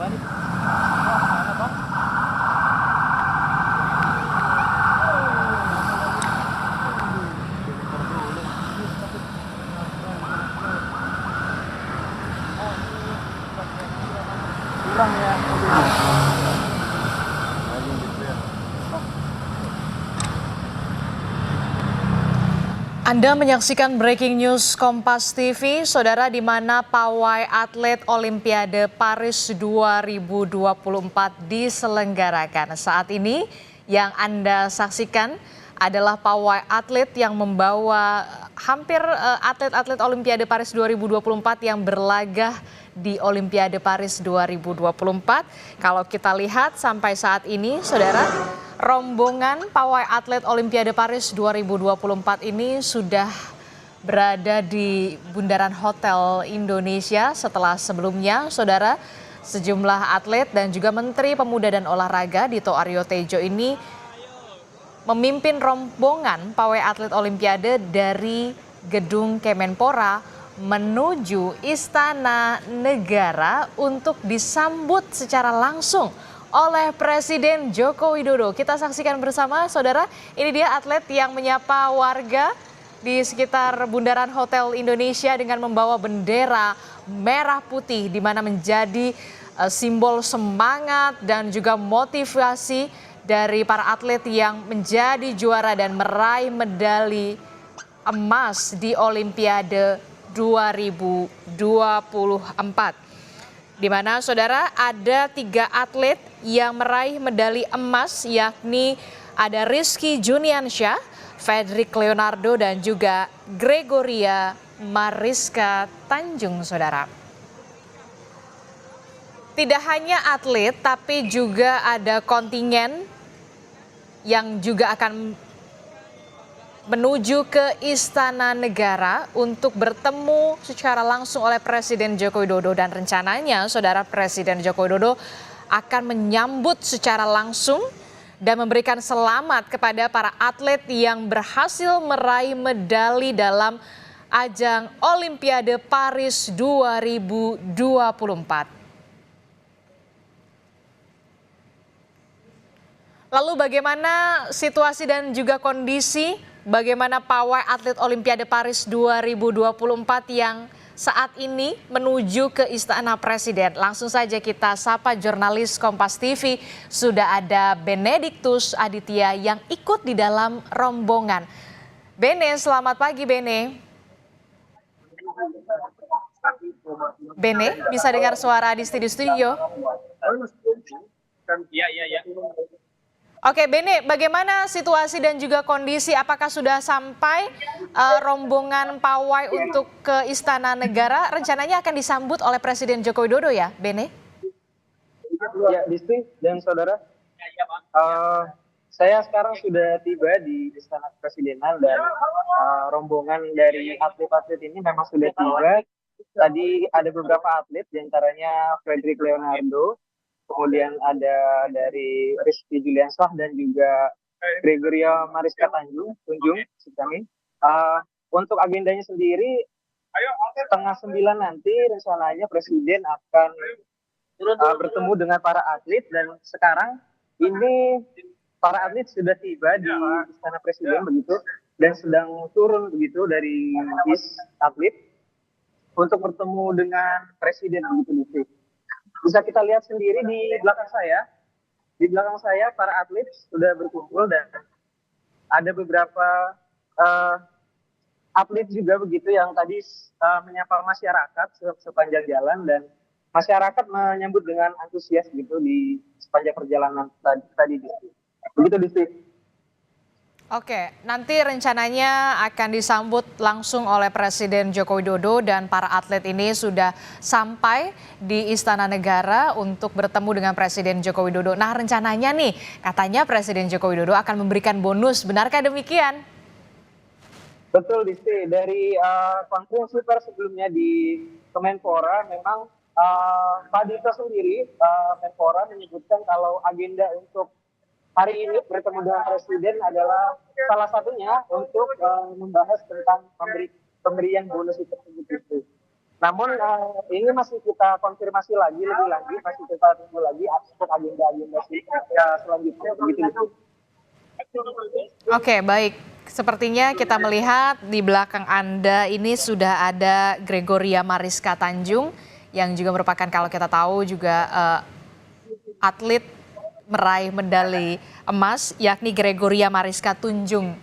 Kurang ya. Anda menyaksikan Breaking News Kompas TV, saudara, di mana pawai atlet Olimpiade Paris 2024 diselenggarakan. Saat ini yang Anda saksikan adalah pawai atlet yang membawa hampir atlet-atlet Olimpiade Paris 2024 yang berlaga di Olimpiade Paris 2024. Kalau kita lihat sampai saat ini, saudara, rombongan pawai atlet Olimpiade Paris 2024 ini sudah berada di Bundaran Hotel Indonesia setelah sebelumnya, saudara, sejumlah atlet dan juga Menteri Pemuda dan Olahraga Dito Aryo Tejo ini memimpin rombongan pawai atlet Olimpiade dari Gedung Kemenpora menuju Istana Negara untuk disambut secara langsung oleh Presiden Joko Widodo. Kita saksikan bersama, saudara, ini dia atlet yang menyapa warga di sekitar Bundaran Hotel Indonesia dengan membawa bendera merah putih, di mana menjadi simbol semangat dan juga motivasi dari para atlet yang menjadi juara dan meraih medali emas di Olimpiade 2024. Di mana, saudara, ada 3 atlet yang meraih medali emas, yakni ada Rizky Juniansyah, Fedrik Leonardo, dan juga Gregoria Mariska Tanjung, saudara. Tidak hanya atlet, tapi juga ada kontingen yang juga akan menuju ke Istana Negara untuk bertemu secara langsung oleh Presiden Joko Widodo. Dan rencananya, saudara, Presiden Joko Widodo akan menyambut secara langsung dan memberikan selamat kepada para atlet yang berhasil meraih medali dalam ajang Olimpiade Paris 2024. Lalu bagaimana situasi dan juga kondisi, bagaimana pawai atlet Olimpiade Paris 2024 yang saat ini menuju ke Istana Presiden? Langsung saja kita sapa jurnalis Kompas TV, sudah ada Benediktus Aditya yang ikut di dalam rombongan. Bene, selamat pagi Bene. Bene, bisa dengar suara di studio? Iya. Oke, Bene, bagaimana situasi dan juga kondisi? Apakah sudah sampai rombongan pawai untuk ke Istana Negara? Rencananya akan disambut oleh Presiden Joko Widodo ya, Bene? Ya, Disti dan saudara, saya sekarang sudah tiba di Istana Kepresidenan dan rombongan dari atlet-atlet ini memang sudah tiba. Tadi ada beberapa atlet, diantaranya Fedrik Leonardo, kemudian ada dari Rizky Juniansyah dan juga Gregoria Mariska Tanjung. Untuk agendanya sendiri, 8:30 nanti rencananya Presiden akan bertemu dengan para atlet, dan sekarang ini para atlet sudah tiba di Istana Presiden begitu dan sedang turun begitu dari bis atlet untuk bertemu dengan Presiden begitu. Bisa kita lihat sendiri di belakang saya. Di belakang saya para atlet sudah berkumpul dan ada beberapa atlet juga begitu yang tadi menyapa masyarakat sepanjang jalan, dan masyarakat menyambut dengan antusias gitu di sepanjang perjalanan tadi. Begitu, Disti. Oke, nanti rencananya akan disambut langsung oleh Presiden Joko Widodo dan para atlet ini sudah sampai di Istana Negara untuk bertemu dengan Presiden Joko Widodo. Nah, rencananya nih, katanya Presiden Joko Widodo akan memberikan bonus. Benarkah demikian? Betul, Disti. Dari konferensi pers sebelumnya di Kemenpora, memang Pak Dito sendiri, Menpora, menyebutkan kalau agenda untuk hari ini bertemu dengan Presiden adalah salah satunya untuk membahas tentang pemberian bonus itu. Namun ini masih kita konfirmasi lagi lebih lanjut, masih kita tunggu lagi untuk agenda-agenda selanjutnya begitu. Oke, baik. Sepertinya kita melihat di belakang Anda ini sudah ada Gregoria Mariska Tanjung yang juga merupakan, kalau kita tahu juga atlet meraih medali emas, yakni Gregoria Mariska Tunjung.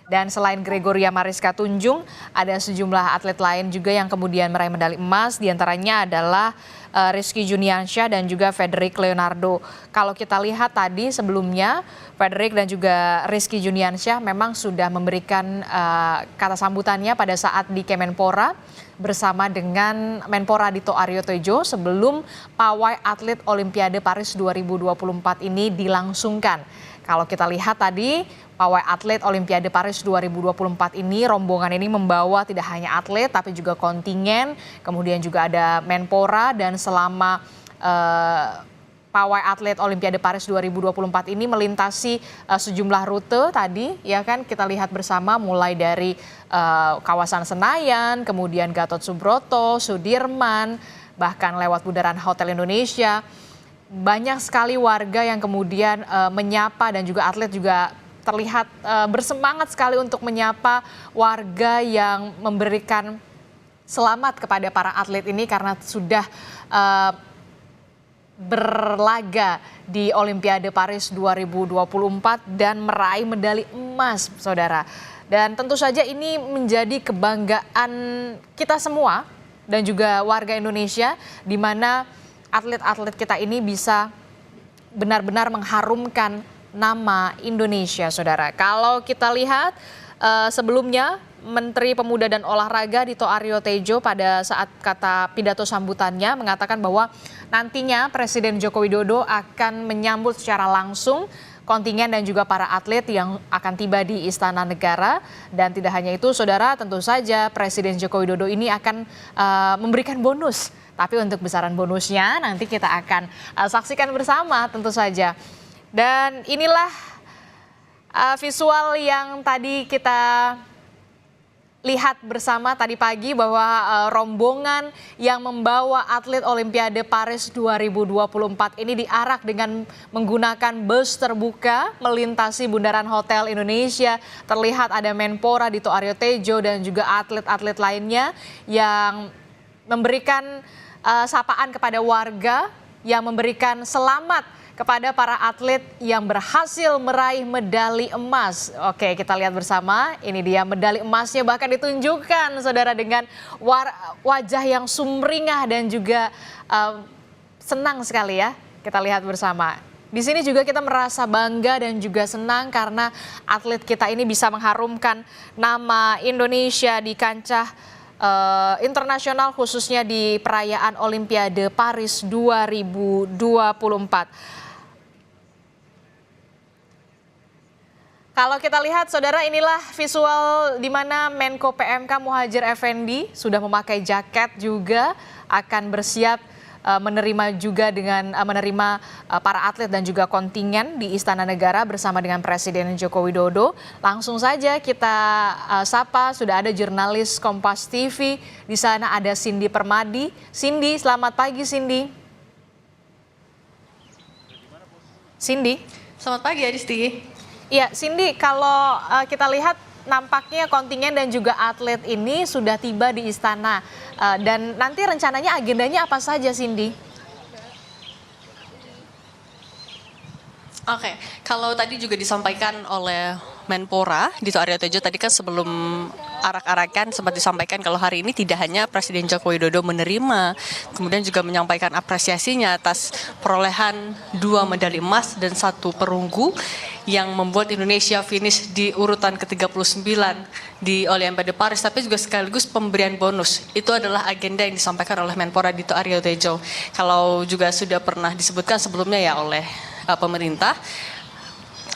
Dan selain Gregoria Mariska Tunjung, ada sejumlah atlet lain juga yang kemudian meraih medali emas, diantaranya adalah Rizky Juniansyah dan juga Frederick Leonardo. Kalau kita lihat tadi sebelumnya, Frederick dan juga Rizky Juniansyah memang sudah memberikan kata sambutannya pada saat di Kemenpora bersama dengan Menpora Dito Aryo Tejo sebelum pawai atlet Olimpiade Paris 2024 ini dilangsungkan. Kalau kita lihat tadi, pawai atlet Olimpiade Paris 2024 ini, rombongan ini membawa tidak hanya atlet tapi juga kontingen, kemudian juga ada Menpora, dan selama pawai atlet Olimpiade Paris 2024 ini melintasi sejumlah rute tadi, ya kan, kita lihat bersama mulai dari kawasan Senayan, kemudian Gatot Subroto, Sudirman, bahkan lewat bundaran Hotel Indonesia. Banyak sekali warga yang kemudian menyapa, dan juga atlet juga terlihat bersemangat sekali untuk menyapa warga yang memberikan selamat kepada para atlet ini karena sudah berlaga di Olimpiade Paris 2024 dan meraih medali emas, saudara. Dan tentu saja ini menjadi kebanggaan kita semua dan juga warga Indonesia, di mana atlet-atlet kita ini bisa benar-benar mengharumkan nama Indonesia, saudara. Kalau kita lihat sebelumnya, Menteri Pemuda dan Olahraga Dito Aryo Tejo pada saat kata pidato sambutannya mengatakan bahwa nantinya Presiden Joko Widodo akan menyambut secara langsung kontingen dan juga para atlet yang akan tiba di Istana Negara. Dan tidak hanya itu, saudara, tentu saja Presiden Joko Widodo ini akan memberikan bonus. Tapi untuk besaran bonusnya nanti kita akan saksikan bersama tentu saja. Dan inilah visual yang tadi kita lihat bersama tadi pagi, bahwa rombongan yang membawa atlet Olimpiade Paris 2024 ini diarak dengan menggunakan bus terbuka melintasi bundaran Hotel Indonesia. Terlihat ada Menpora Dito Aryo Tejo dan juga atlet-atlet lainnya yang memberikan sapaan kepada warga, yang memberikan selamat kepada para atlet yang berhasil meraih medali emas. Oke, kita lihat bersama, ini dia medali emasnya, bahkan ditunjukkan, saudara, dengan wajah yang sumringah dan juga senang sekali ya. Kita lihat bersama. Di sini juga kita merasa bangga dan juga senang karena atlet kita ini bisa mengharumkan nama Indonesia di kancah internasional, khususnya di perayaan Olimpiade Paris 2024. Kalau kita lihat, saudara, inilah visual di mana Menko PMK Muhadjir Effendi sudah memakai jaket juga, akan bersiap menerima para atlet dan juga kontingen di Istana Negara bersama dengan Presiden Joko Widodo. Langsung saja kita sapa, sudah ada jurnalis Kompas TV di sana, ada Cindy Permadi. Cindy, selamat pagi Cindy. Cindy. Selamat pagi Adisti. Ya, Cindy, kalau kita lihat nampaknya kontingen dan juga atlet ini sudah tiba di istana. Dan nanti rencananya agendanya apa saja, Cindy? Oke, kalau tadi juga disampaikan oleh Menpora Dito Aryo Tejo tadi kan sebelum arak-arakan sempat disampaikan kalau hari ini tidak hanya Presiden Joko Widodo menerima, kemudian juga menyampaikan apresiasinya atas perolehan 2 medali emas dan 1 perunggu yang membuat Indonesia finish di urutan ke-39 di Olimpiade Paris, tapi juga sekaligus pemberian bonus. Itu adalah agenda yang disampaikan oleh Menpora Dito Aryo Tejo. Kalau juga sudah pernah disebutkan sebelumnya ya oleh pemerintah,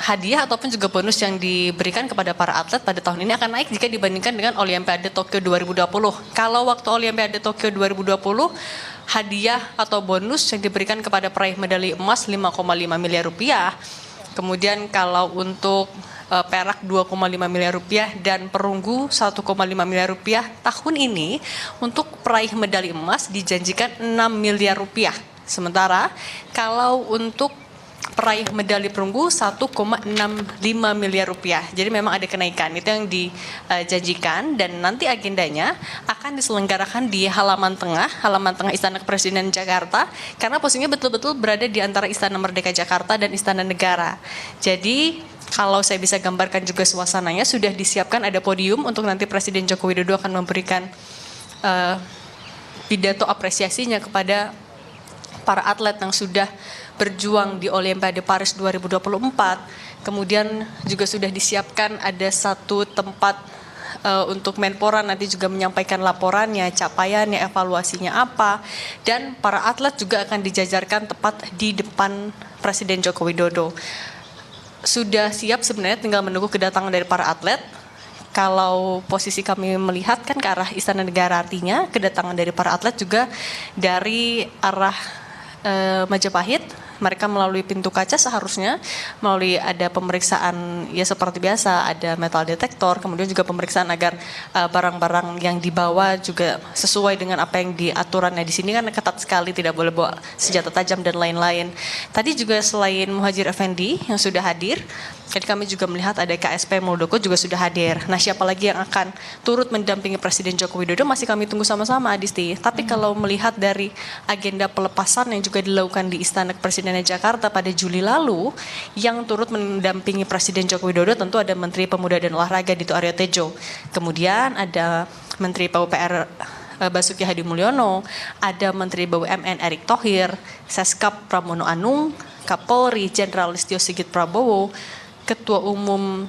hadiah ataupun juga bonus yang diberikan kepada para atlet pada tahun ini akan naik jika dibandingkan dengan Olimpiade Tokyo 2020. Kalau waktu Olimpiade Tokyo 2020, hadiah atau bonus yang diberikan kepada peraih medali emas 5,5 miliar rupiah. Kemudian kalau untuk perak 2,5 miliar rupiah dan perunggu 1,5 miliar rupiah. Tahun ini untuk peraih medali emas dijanjikan 6 miliar rupiah. Sementara kalau untuk peraih medali perunggu 1,65 miliar rupiah. Jadi memang ada kenaikan, itu yang dijanjikan, dan nanti agendanya akan diselenggarakan di halaman tengah Istana Kepresidenan Jakarta, karena posisinya betul-betul berada di antara Istana Merdeka Jakarta dan Istana Negara. Jadi kalau saya bisa gambarkan juga suasananya, sudah disiapkan ada podium untuk nanti Presiden Joko Widodo akan memberikan pidato apresiasinya kepada para atlet yang sudah berjuang di Olimpiade Paris 2024. Kemudian juga sudah disiapkan ada satu tempat untuk Menpora nanti juga menyampaikan laporannya, capaiannya, evaluasinya apa. Dan para atlet juga akan dijajarkan tepat di depan Presiden Joko Widodo. Sudah siap sebenarnya, tinggal menunggu kedatangan dari para atlet. Kalau posisi kami melihat kan ke arah Istana Negara, artinya kedatangan dari para atlet juga dari arah Majapahit. Mereka melalui pintu kaca seharusnya, melalui ada pemeriksaan ya seperti biasa, ada metal detektor, kemudian juga pemeriksaan agar barang-barang yang dibawa juga sesuai dengan apa yang diaturannya. Di sini kan ketat sekali, tidak boleh bawa senjata tajam dan lain-lain. Tadi juga selain Muhadjir Effendi yang sudah hadir, tadi kami juga melihat ada KSP Muldoko juga sudah hadir. Nah, siapa lagi yang akan turut mendampingi Presiden Joko Widodo masih kami tunggu sama-sama, Adisti. Tapi kalau melihat dari agenda pelepasan yang juga dilakukan di Istana Kepresidenan Jakarta pada Juli lalu, yang turut mendampingi Presiden Joko Widodo tentu ada Menteri Pemuda dan Olahraga Dito Aryo Tejo. Kemudian ada Menteri PUPR Basuki Hadi Mulyono, ada Menteri BUMN Erick Thohir, Seskap Pramono Anung, Kapolri Jenderal Listio Sigit Prabowo, Ketua Umum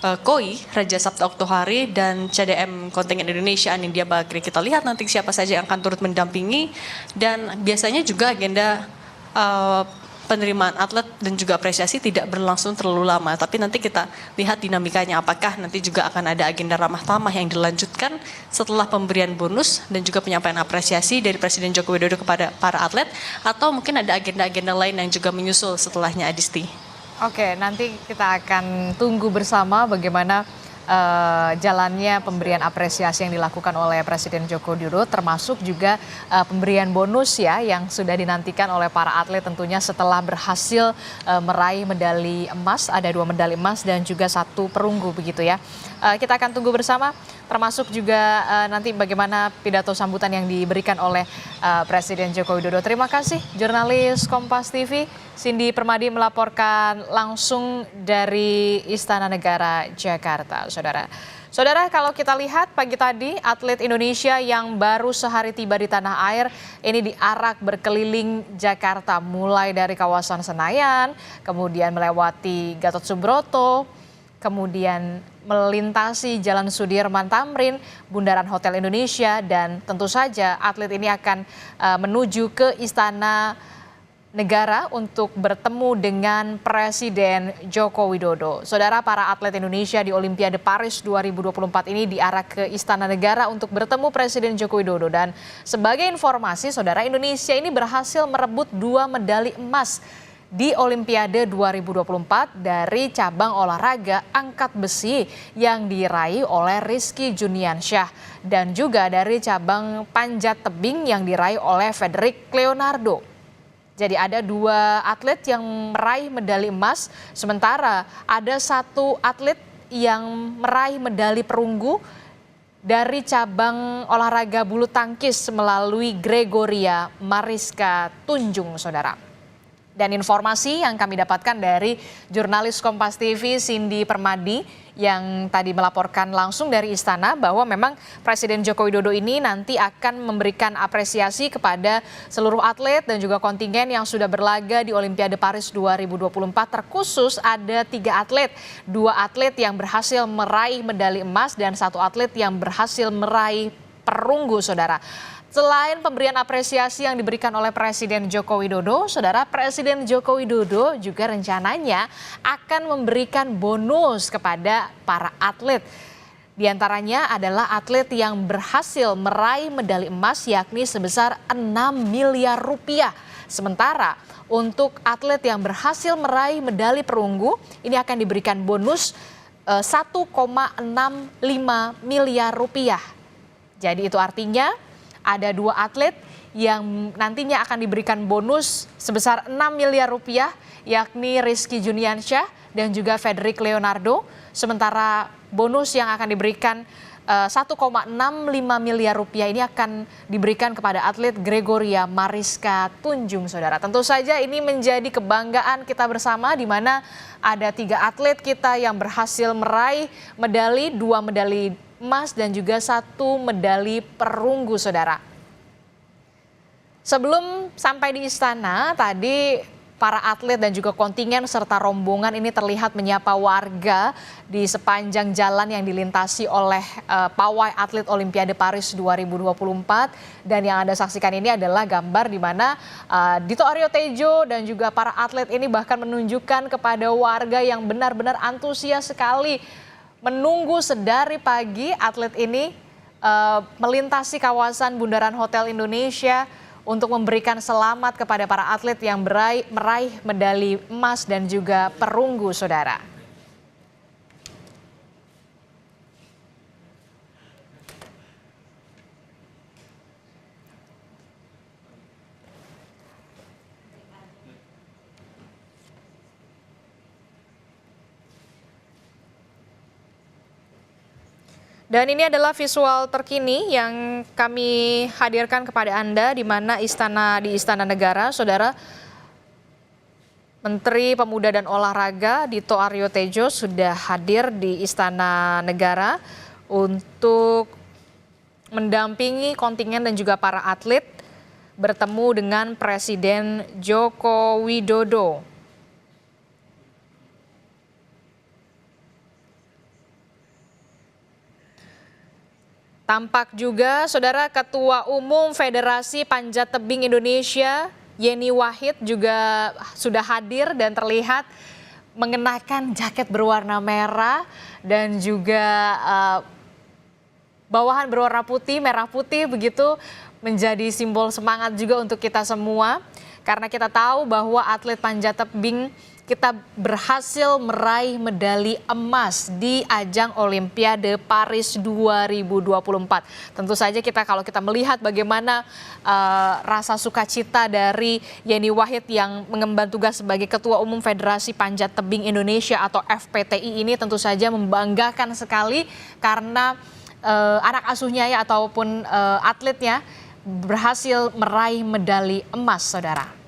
KOI Raja Sabta Oktohari, dan CDM Kontingen Indonesia Anindya Bakri. Kita lihat nanti siapa saja yang akan turut mendampingi, dan biasanya juga agenda penerimaan atlet dan juga apresiasi tidak berlangsung terlalu lama, tapi nanti kita lihat dinamikanya, apakah nanti juga akan ada agenda ramah tamah yang dilanjutkan setelah pemberian bonus dan juga penyampaian apresiasi dari Presiden Joko Widodo kepada para atlet, atau mungkin ada agenda-agenda lain yang juga menyusul setelahnya, Adisti. Oke, nanti kita akan tunggu bersama bagaimana jalannya pemberian apresiasi yang dilakukan oleh Presiden Joko Widodo, termasuk juga pemberian bonus ya yang sudah dinantikan oleh para atlet tentunya setelah berhasil meraih medali emas. Ada 2 medali emas dan juga 1 perunggu begitu ya. Kita akan tunggu bersama, termasuk juga nanti bagaimana pidato sambutan yang diberikan oleh Presiden Joko Widodo. Terima kasih jurnalis Kompas TV Cindy Permadi melaporkan langsung dari Istana Negara Jakarta, saudara. Saudara, kalau kita lihat pagi tadi atlet Indonesia yang baru sehari tiba di tanah air ini diarak berkeliling Jakarta, mulai dari kawasan Senayan, kemudian melewati Gatot Subroto, kemudian melintasi Jalan Sudirman Tamrin, Bundaran Hotel Indonesia, dan tentu saja atlet ini akan menuju ke Istana Negara untuk bertemu dengan Presiden Joko Widodo. Saudara, para atlet Indonesia di Olimpiade Paris 2024 ini diarak ke Istana Negara untuk bertemu Presiden Joko Widodo. Dan sebagai informasi, saudara, Indonesia ini berhasil merebut 2 medali emas di Olimpiade 2024 dari cabang olahraga angkat besi yang diraih oleh Rizky Juniansyah, dan juga dari cabang panjat tebing yang diraih oleh Frederick Leonardo. Jadi ada 2 atlet yang meraih medali emas, sementara ada 1 atlet yang meraih medali perunggu dari cabang olahraga bulu tangkis melalui Gregoria Mariska Tunjung, saudara. Dan informasi yang kami dapatkan dari jurnalis Kompas TV Cindy Permadi yang tadi melaporkan langsung dari istana bahwa memang Presiden Joko Widodo ini nanti akan memberikan apresiasi kepada seluruh atlet dan juga kontingen yang sudah berlaga di Olimpiade Paris 2024. Terkhusus ada 3 atlet, 2 atlet yang berhasil meraih medali emas dan 1 atlet yang berhasil meraih perunggu, saudara. Selain pemberian apresiasi yang diberikan oleh Presiden Joko Widodo, saudara, Presiden Joko Widodo juga rencananya akan memberikan bonus kepada para atlet. Di antaranya adalah atlet yang berhasil meraih medali emas, yakni sebesar 6 miliar rupiah. Sementara untuk atlet yang berhasil meraih medali perunggu ini akan diberikan bonus 1,65 miliar rupiah. Jadi itu artinya ada 2 atlet yang nantinya akan diberikan bonus sebesar 6 miliar rupiah, yakni Rizky Juniansyah dan juga Fedrik Leonardo. Sementara bonus yang akan diberikan 1,65 miliar rupiah ini akan diberikan kepada atlet Gregoria Mariska Tunjung, saudara. Tentu saja ini menjadi kebanggaan kita bersama di mana ada 3 atlet kita yang berhasil meraih medali, 2 medali emas dan juga 1 medali perunggu, saudara. Sebelum sampai di istana tadi para atlet dan juga kontingen serta rombongan ini terlihat menyapa warga di sepanjang jalan yang dilintasi oleh pawai atlet Olimpiade Paris 2024. Dan yang Anda saksikan ini adalah gambar di mana Dito Aryo Tejo dan juga para atlet ini bahkan menunjukkan kepada warga yang benar-benar antusias sekali menunggu sedari pagi atlet ini melintasi kawasan Bundaran Hotel Indonesia untuk memberikan selamat kepada para atlet yang meraih medali emas dan juga perunggu, saudara. Dan ini adalah visual terkini yang kami hadirkan kepada Anda di mana di Istana Negara, saudara. Menteri Pemuda dan Olahraga Dito Aryo Tejo sudah hadir di Istana Negara untuk mendampingi kontingen dan juga para atlet bertemu dengan Presiden Joko Widodo. Tampak juga saudara Ketua Umum Federasi Panjat Tebing Indonesia Yeni Wahid juga sudah hadir dan terlihat mengenakan jaket berwarna merah dan juga bawahan berwarna putih, merah putih begitu menjadi simbol semangat juga untuk kita semua. Karena kita tahu bahwa atlet panjat tebing kita berhasil meraih medali emas di ajang Olimpiade Paris 2024. Tentu saja kalau kita melihat bagaimana rasa sukacita dari Yeni Wahid yang mengemban tugas sebagai Ketua Umum Federasi Panjat Tebing Indonesia atau FPTI ini tentu saja membanggakan sekali karena anak asuhnya ataupun atletnya berhasil meraih medali emas, saudara.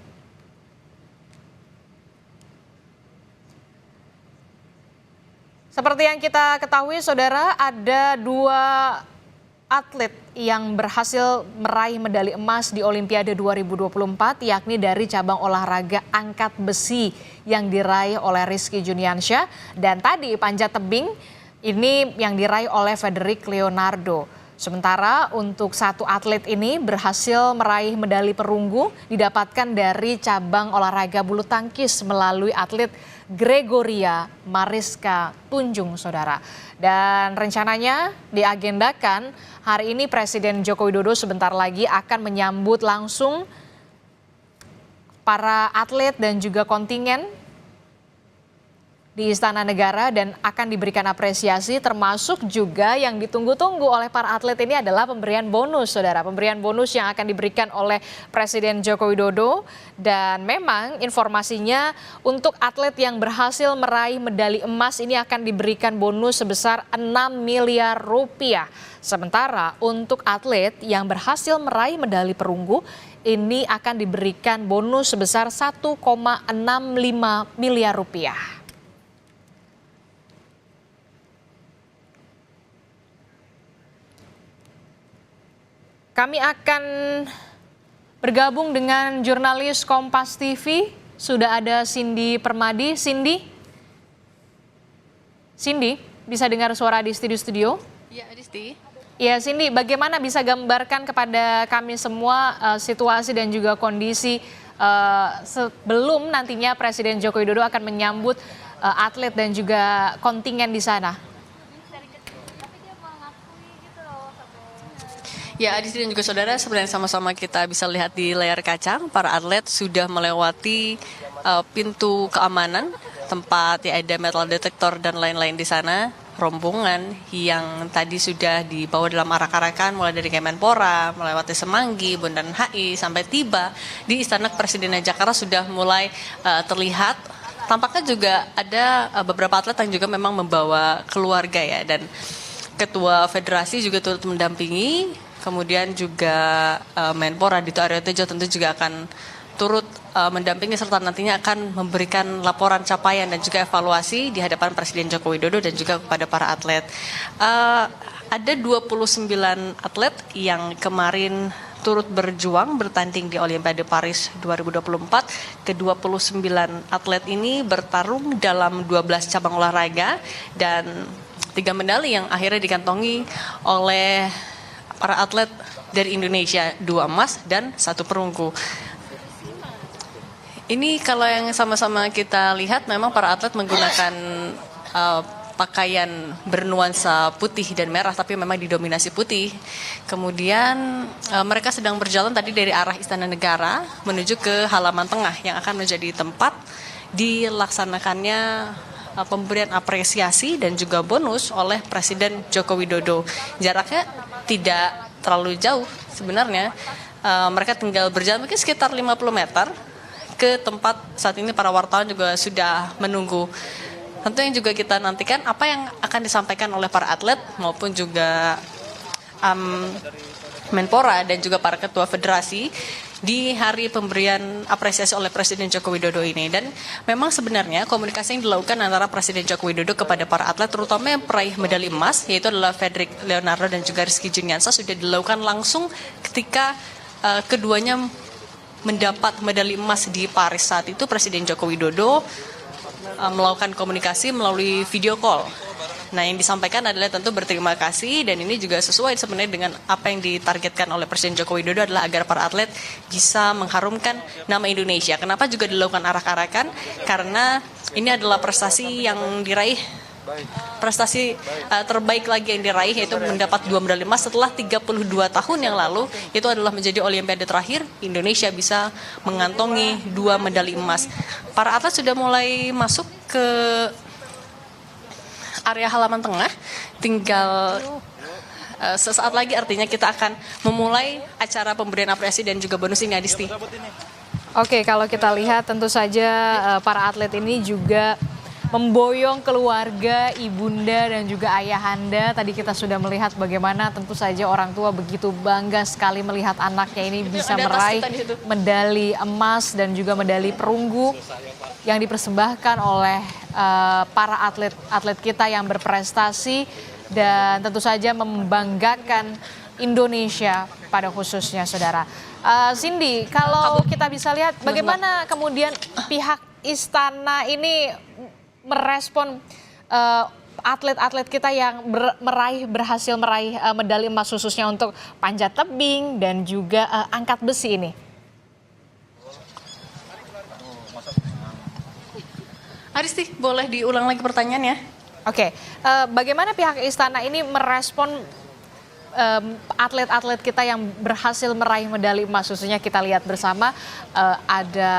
Seperti yang kita ketahui, saudara, ada 2 atlet yang berhasil meraih medali emas di Olimpiade 2024, yakni dari cabang olahraga angkat besi yang diraih oleh Rizky Juniansyah. Dan tadi panjat tebing ini yang diraih oleh Fedrik Leonardo. Sementara untuk 1 atlet ini berhasil meraih medali perunggu didapatkan dari cabang olahraga bulu tangkis melalui atlet Gregoria Mariska Tunjung, saudara. Dan rencananya diagendakan hari ini Presiden Joko Widodo sebentar lagi akan menyambut langsung para atlet dan juga kontingen di Istana Negara dan akan diberikan apresiasi, termasuk juga yang ditunggu-tunggu oleh para atlet ini adalah pemberian bonus, saudara. Pemberian bonus yang akan diberikan oleh Presiden Joko Widodo. Dan memang informasinya untuk atlet yang berhasil meraih medali emas ini akan diberikan bonus sebesar 6 miliar rupiah. Sementara untuk atlet yang berhasil meraih medali perunggu ini akan diberikan bonus sebesar 1,65 miliar rupiah. Kami akan bergabung dengan jurnalis Kompas TV. Sudah ada Cindy Permadi. Cindy, bisa dengar suara di studio? Iya, Adisti. Ya, Cindy, bagaimana bisa gambarkan kepada kami semua situasi dan juga kondisi sebelum nantinya Presiden Joko Widodo akan menyambut atlet dan juga kontingen di sana? Ya, Adisi dan juga saudara, sebenarnya sama-sama kita bisa lihat di layar kaca, para atlet sudah melewati pintu keamanan, tempat ya ada metal detektor dan lain-lain di sana. Rombongan yang tadi sudah dibawa dalam arak-arakan mulai dari Kemenpora, melewati Semanggi, Bundaran HI, sampai tiba di Istana Kepresidenan Jakarta sudah mulai terlihat. Tampaknya juga ada beberapa atlet yang juga memang membawa keluarga ya, dan Ketua Federasi juga turut mendampingi, kemudian juga Menpora Dito Aryo Tejo tentu juga akan turut mendampingi serta nantinya akan memberikan laporan capaian dan juga evaluasi di hadapan Presiden Joko Widodo dan juga kepada para atlet. Ada 29 atlet yang kemarin turut berjuang bertanding di Olimpiade Paris 2024. Ke-29 atlet ini bertarung dalam 12 cabang olahraga dan 3 medali yang akhirnya dikantongi oleh para atlet dari Indonesia, 2 emas dan 1 perunggu. Ini kalau yang sama-sama kita lihat memang para atlet menggunakan pakaian bernuansa putih dan merah, tapi memang didominasi putih. Kemudian mereka sedang berjalan tadi dari arah Istana Negara menuju ke halaman tengah yang akan menjadi tempat dilaksanakannya pemberian apresiasi dan juga bonus oleh Presiden Joko Widodo. Jaraknya tidak terlalu jauh sebenarnya. Mereka tinggal berjalan mungkin sekitar 50 meter ke tempat saat ini para wartawan juga sudah menunggu. Tentu yang juga kita nantikan apa yang akan disampaikan oleh para atlet maupun juga Menpora dan juga para ketua federasi di hari pemberian apresiasi oleh Presiden Joko Widodo ini. Dan memang sebenarnya komunikasi yang dilakukan antara Presiden Joko Widodo kepada para atlet terutama yang peraih medali emas yaitu adalah Fredrik Leonardo dan juga Rizky Juniansa sudah dilakukan langsung ketika keduanya mendapat medali emas di Paris. Saat itu Presiden Joko Widodo melakukan komunikasi melalui video call. Nah, yang disampaikan adalah tentu berterima kasih dan ini juga sesuai sebenarnya dengan apa yang ditargetkan oleh Presiden Joko Widodo adalah agar para atlet bisa mengharumkan nama Indonesia. Kenapa juga dilakukan arak-arakan? Karena ini adalah prestasi yang diraih, prestasi terbaik lagi yang diraih yaitu mendapat 2 medali emas setelah 32 tahun yang lalu. Itu adalah menjadi Olimpiade terakhir Indonesia bisa mengantongi 2 medali emas. Para atlet sudah mulai masuk ke area halaman tengah, tinggal sesaat lagi artinya kita akan memulai acara pemberian apresiasi dan juga bonus ini, Adisti. Oke, kalau kita lihat tentu saja para atlet ini juga memboyong keluarga, ibunda dan juga ayahanda. Tadi kita sudah melihat bagaimana tentu saja orang tua begitu bangga sekali melihat anaknya ini bisa meraih medali emas dan juga medali perunggu yang dipersembahkan oleh para atlet kita yang berprestasi dan tentu saja membanggakan Indonesia pada khususnya, saudara. Cindy, kalau kita bisa lihat bagaimana kemudian pihak istana ini merespon atlet-atlet kita yang berhasil meraih medali emas khususnya untuk panjat tebing dan juga angkat besi ini. Aristi, boleh diulang lagi pertanyaannya? Oke, bagaimana pihak istana ini merespon atlet-atlet kita yang berhasil meraih medali emas, khususnya kita lihat bersama ada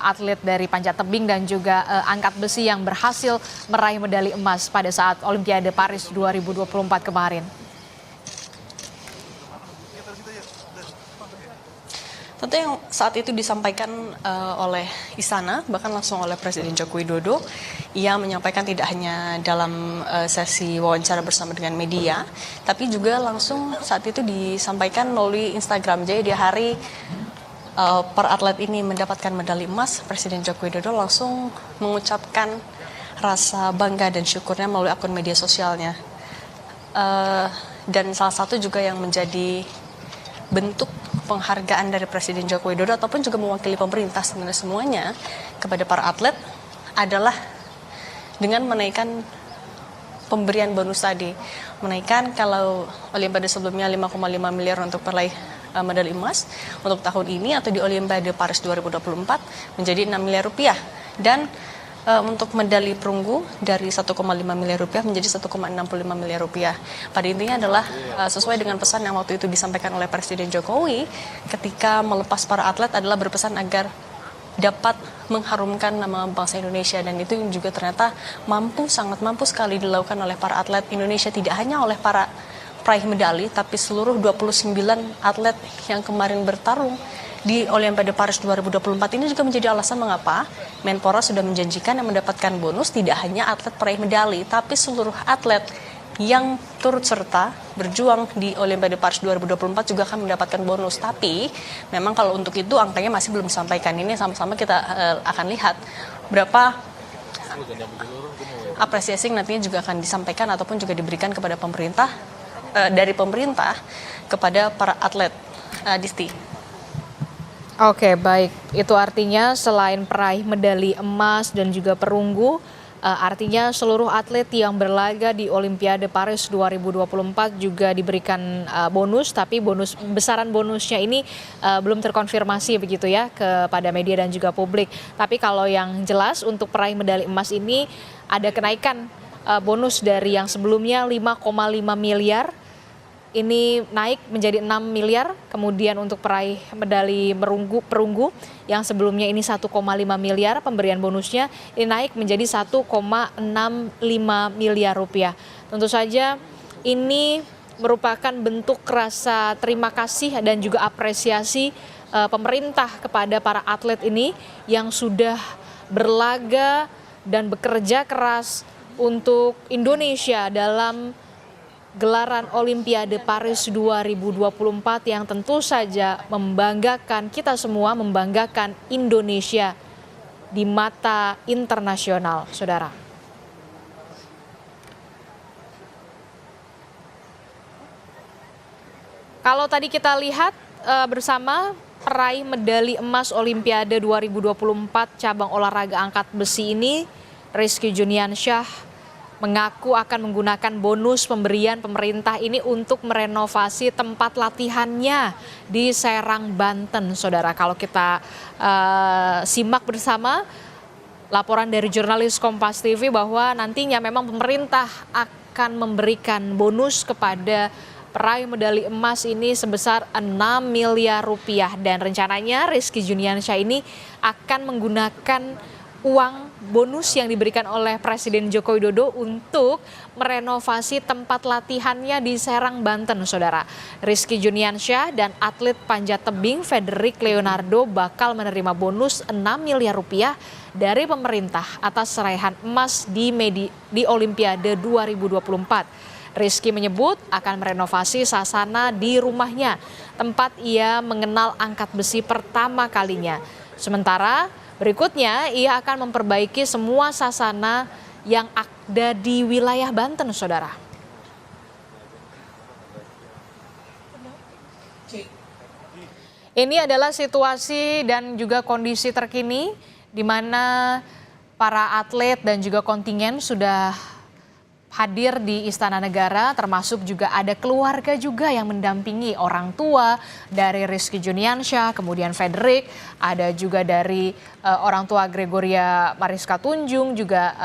atlet dari panjat tebing dan juga angkat besi yang berhasil meraih medali emas pada saat Olimpiade Paris 2024 kemarin. Tentu yang saat itu disampaikan oleh istana, bahkan langsung oleh Presiden Joko Widodo, ia menyampaikan tidak hanya dalam sesi wawancara bersama dengan media, tapi juga langsung saat itu disampaikan melalui Instagram. Jadi di hari per atlet ini mendapatkan medali emas, Presiden Joko Widodo langsung mengucapkan rasa bangga dan syukurnya melalui akun media sosialnya. Dan salah satu juga yang menjadi bentuk penghargaan dari Presiden Joko Widodo ataupun juga mewakili pemerintah sebenarnya semuanya kepada para atlet adalah dengan menaikkan pemberian bonus tadi. Menaikkan kalau Olimpiade sebelumnya 5,5 miliar untuk peraih medali emas, untuk tahun ini atau di Olimpiade Paris 2024 menjadi 6 miliar rupiah. Dan untuk medali perunggu dari 1,5 miliar rupiah menjadi 1,65 miliar rupiah. Pada intinya adalah sesuai dengan pesan yang waktu itu disampaikan oleh Presiden Jokowi ketika melepas para atlet adalah berpesan agar dapat mengharumkan nama bangsa Indonesia, dan itu juga ternyata sangat mampu sekali dilakukan oleh para atlet Indonesia, tidak hanya oleh para peraih medali tapi seluruh 29 atlet yang kemarin bertarung di Olimpiade Paris 2024 ini juga menjadi alasan mengapa Menpora sudah menjanjikan yang mendapatkan bonus tidak hanya atlet peraih medali, tapi seluruh atlet yang turut serta berjuang di Olimpiade Paris 2024 juga akan mendapatkan bonus. Tapi memang kalau untuk itu angkanya masih belum disampaikan. Ini sama-sama kita akan lihat berapa apresiasi yang nantinya juga akan disampaikan ataupun juga diberikan kepada pemerintah, dari pemerintah kepada para atlet. Disti. Oke, baik. Itu artinya selain peraih medali emas dan juga perunggu, artinya seluruh atlet yang berlaga di Olimpiade Paris 2024 juga diberikan bonus, tapi besaran bonusnya ini belum terkonfirmasi begitu ya kepada media dan juga publik. Tapi kalau yang jelas untuk peraih medali emas ini ada kenaikan bonus dari yang sebelumnya 5,5 miliar. Ini naik menjadi 6 miliar, kemudian untuk peraih medali perunggu yang sebelumnya ini 1,5 miliar, pemberian bonusnya ini naik menjadi 1,65 miliar rupiah. Tentu saja ini merupakan bentuk rasa terima kasih dan juga apresiasi pemerintah kepada para atlet ini yang sudah berlaga dan bekerja keras untuk Indonesia dalam gelaran Olimpiade Paris 2024 yang tentu saja membanggakan kita semua, membanggakan Indonesia di mata internasional, saudara. Kalau tadi kita lihat bersama peraih medali emas Olimpiade 2024 cabang olahraga angkat besi ini, Rizky Juniansyah mengaku akan menggunakan bonus pemberian pemerintah ini untuk merenovasi tempat latihannya di Serang, Banten, saudara. Kalau kita simak bersama laporan dari jurnalis Kompas TV bahwa nantinya memang pemerintah akan memberikan bonus kepada peraih medali emas ini sebesar 6 miliar rupiah. Dan rencananya Rizky Juniansyah ini akan menggunakan uang bonus yang diberikan oleh Presiden Joko Widodo untuk merenovasi tempat latihannya di Serang, Banten, saudara. Rizky Juniansyah dan atlet panjat tebing Frederick Leonardo bakal menerima bonus 6 miliar rupiah dari pemerintah atas raihan emas di Olimpiade 2024. Rizky menyebut akan merenovasi sasana di rumahnya, tempat ia mengenal angkat besi pertama kalinya. Sementara berikutnya, ia akan memperbaiki semua sasana yang ada di wilayah Banten, saudara. Ini adalah situasi dan juga kondisi terkini di mana para atlet dan juga kontingen sudah hadir di Istana Negara, termasuk juga ada keluarga juga yang mendampingi orang tua dari Rizky Juniansyah, kemudian Frederick, ada juga dari orang tua Gregoria Mariska Tunjung juga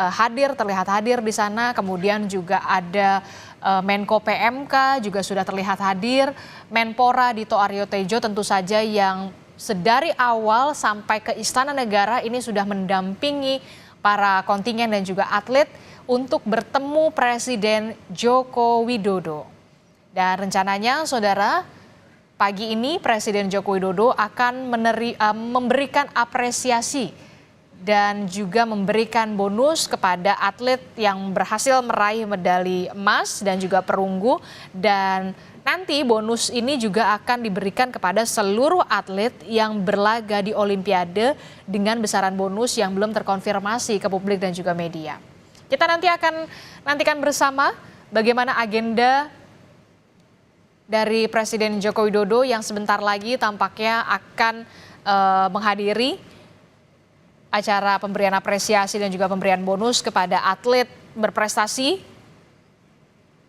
terlihat hadir di sana, kemudian juga ada Menko PMK juga sudah terlihat hadir, Menpora Dito Aryo Tejo tentu saja yang sedari awal sampai ke Istana Negara ini sudah mendampingi para kontingen dan juga atlet untuk bertemu Presiden Joko Widodo. Dan rencananya, saudara, pagi ini Presiden Joko Widodo akan memberikan apresiasi dan juga memberikan bonus kepada atlet yang berhasil meraih medali emas dan juga perunggu. Dan nanti bonus ini juga akan diberikan kepada seluruh atlet yang berlaga di Olimpiade dengan besaran bonus yang belum terkonfirmasi ke publik dan juga media. Kita nanti akan nantikan bersama bagaimana agenda dari Presiden Joko Widodo yang sebentar lagi tampaknya akan menghadiri acara pemberian apresiasi dan juga pemberian bonus kepada atlet berprestasi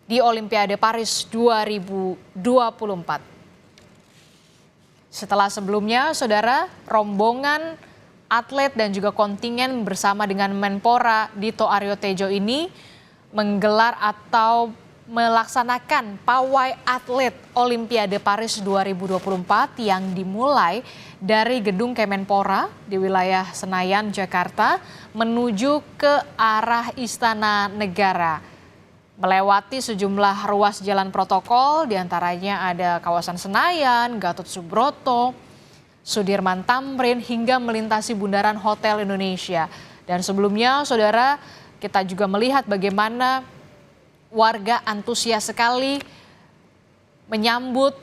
di Olimpiade Paris 2024. Setelah sebelumnya, saudara, rombongan atlet dan juga kontingen bersama dengan Menpora Dito Aryo Tejo ini menggelar atau melaksanakan pawai atlet Olimpiade Paris 2024 yang dimulai dari gedung Kemenpora di wilayah Senayan, Jakarta menuju ke arah Istana Negara. Melewati sejumlah ruas jalan protokol, diantaranya ada kawasan Senayan, Gatot Subroto, Sudirman Tamrin hingga melintasi Bundaran Hotel Indonesia. Dan sebelumnya saudara, kita juga melihat bagaimana warga antusias sekali menyambut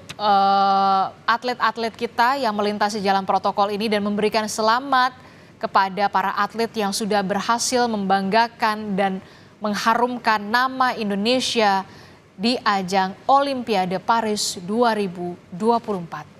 atlet-atlet kita yang melintasi jalan protokol ini dan memberikan selamat kepada para atlet yang sudah berhasil membanggakan dan mengharumkan nama Indonesia di ajang Olimpiade Paris 2024.